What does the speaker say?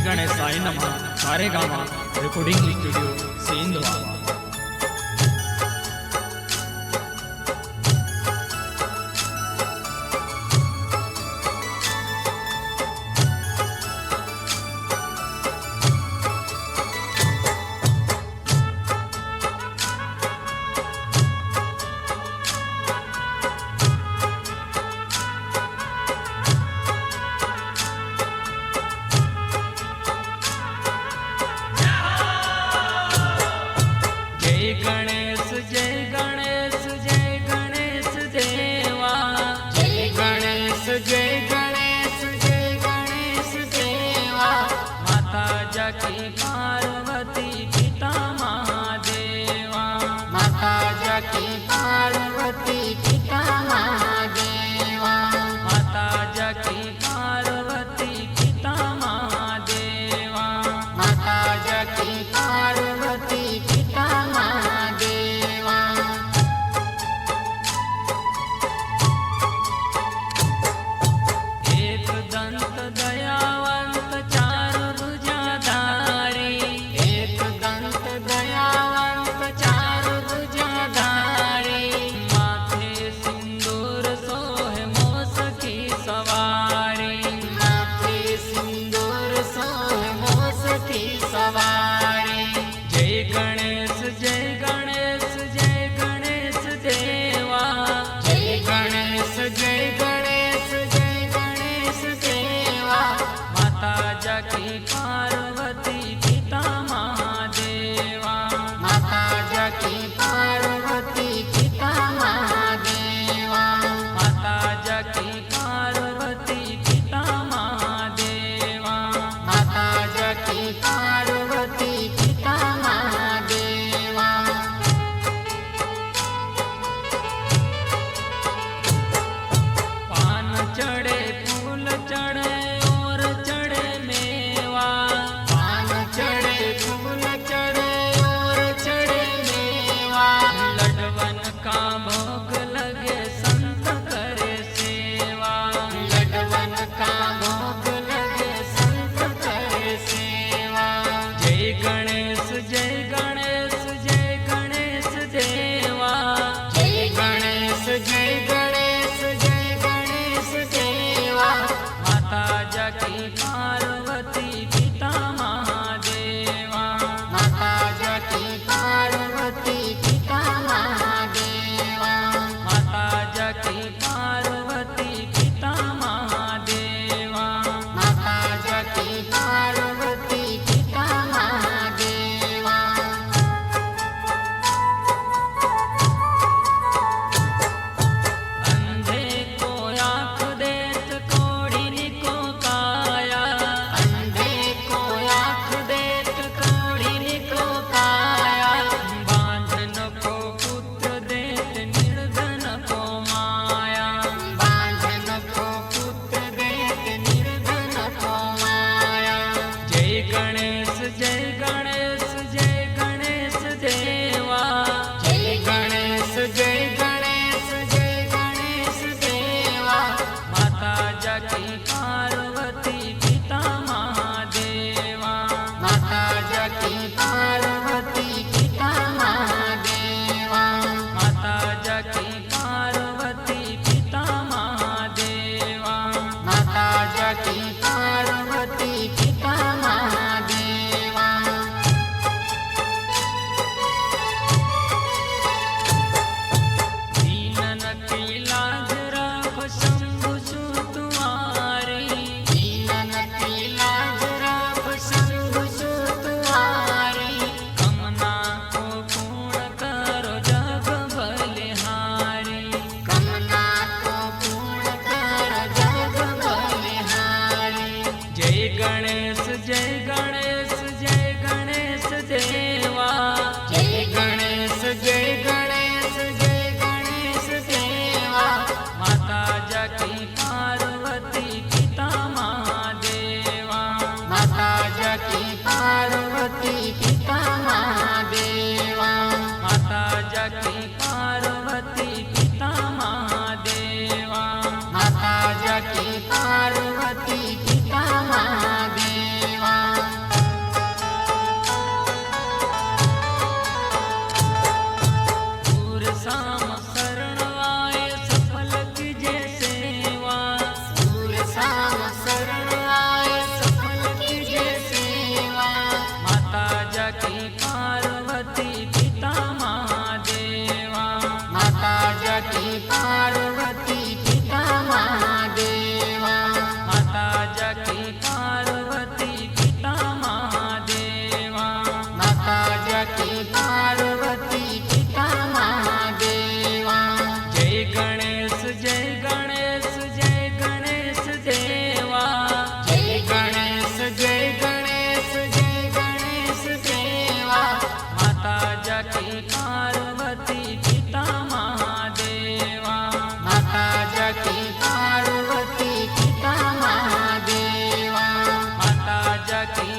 गणेशाय नमः Saregama recording studio Sendhwa. जय गणेश देवा, जय गणेश जय गणेश जय गणेश देवा। माता जाकी पार्वती पिता महादेवा, माता जाकी पार्वती पिता महादेवा, माता जाकी पार्वती पिता महादेवा, माता जाकी पार्वती पिता महादेवा। एक दंत दयावंत चार भुजाधारी, एक दंत दयावंत चार भुजाधारी। माथे सिंदूर सोहे मोस की सवारी, माथे सिंदूर सोहे मोस की सवारी। जय गणेश जय गणेश जय गणेश देवा, जय गणेश जय गणेश जय गणेश देवा। माता जाकी पार्वती पिता महादेवा, माता जाकी पार्वती पिता महादेवा, माता जाकी पार्वती पिता महादेवा, माता जाकी पार्वती पिता महादेवा। पान चढ़े फूल चढ़े और चढ़े मेवा, पान चढ़े फूल चढ़े और चढ़े मेवा। लडवन का भोग लगे संत करे सेवा, लडवन का भोग लगे संत करे सेवा। जय गणेश जय गणेश जय गणेश देवा, जय गणेश जय गणेश जय गणेश देवा। माता जाकी पार्वती पिता महादेवा, माता जाकी पार्वती पिता महादेवा, माता जाकी पार्वती पिता महादेवा, माता जाकी पार्वती पिता महादेवा। अंधे को आँख देत कोढ़ी को काया, अंधे को आँख देत कोढ़ी को काया। बांधन को पुत्र देत निर्धन को माया, बांधन को पुत्र देत निर्धन को माया। जय गणेश जय गणेश जय गणेश देवा, जय गणेश जय गणेश जय गणेश देवा। माता जाकी पार्वती पिता महादेवा, माता जाकी पार्वती पिता महादेवा, माता जाकी पार्वती पिता महादेवा, माता जाकी पार्वती पिता महादेवा। दीनन की लाज राख शंभु सु तुम्हारे, राजा की